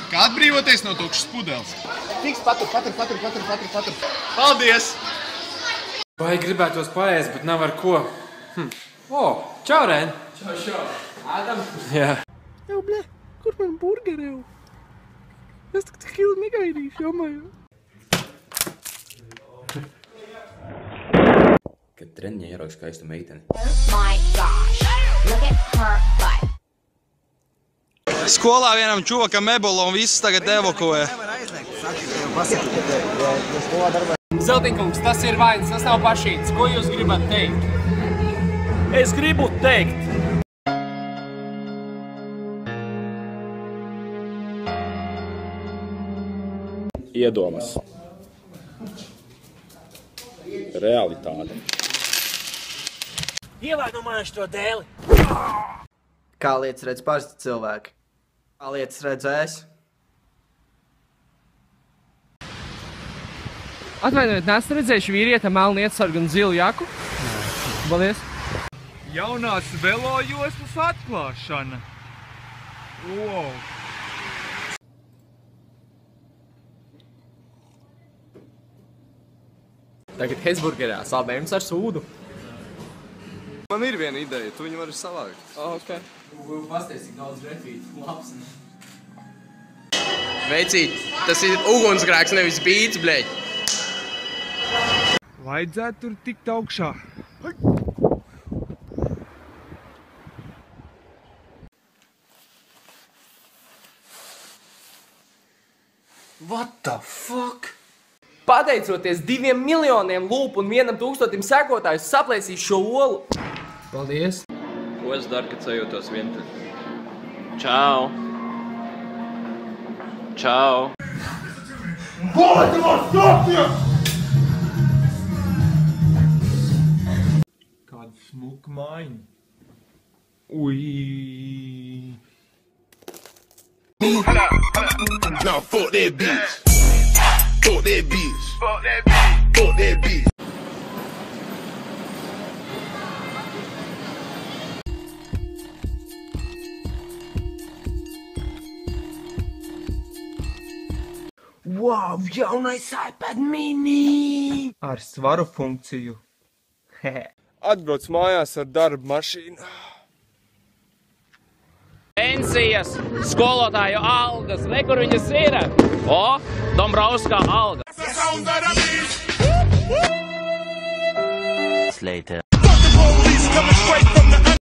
Kā atbrīvoties no tukšas pudeles? Fiks, patur. Paldies! Vai gribētos paēst, bet nav ar ko. Čau, Rēn! Čau. Ādam? Jā. Jau, blē, kur man burgeri jau? Es tik ilgi negaidīšu, jomāju. Kad treniņā ierauga skaistu meiteni. My gosh, look at her butt. Skolā vienam čuvakam ebola un visus tagad evakuē. Zeltiņkungs, tas ir vainas, tas nav pašīts. Ko jūs gribat teikt? Es gribu teikt. Iedomas. Realitāte. Ievainojāšu to dēli. Kā lietas redz parasti cilvēki? Kā lietas redz es? Atvainojiet, neesat redzējuši vīrieta melnu ietsargu un zilu jaku? Paldies. Jaunās velojoslas atklāšana. Wow. Tagad Hesburgerā saldējums ar sūdu. Man ir viena ideja, tu viņu vari savākt. Ok. Pasties, cik daudz refītu. Labs. Veicīt, tas ir ugunsgrēks, nevis bīts, bļeļ. Vajadzētu tur tikt augšā. What the fuck? Pateicoties 2 miljoniem lūpu un 1000 sekotāju, saplēsīs šo olu. Paldies. Ko es daru, kad sajūtos vientuļ? Čau. Čau. Kāda smuka mājiņa. Ui. No, fuck that bitch. Fuck that bitch. Fuck that bitch. Fuck that bitch. Wow, jaunais iPad mini! Ar svaru funkciju. Atbrauc mājās ar darba mašīnu. Pensijas, skolotāju algas, ne kur viņas ir. O, Dombrovska alga. Later. Fuck the police coming straight from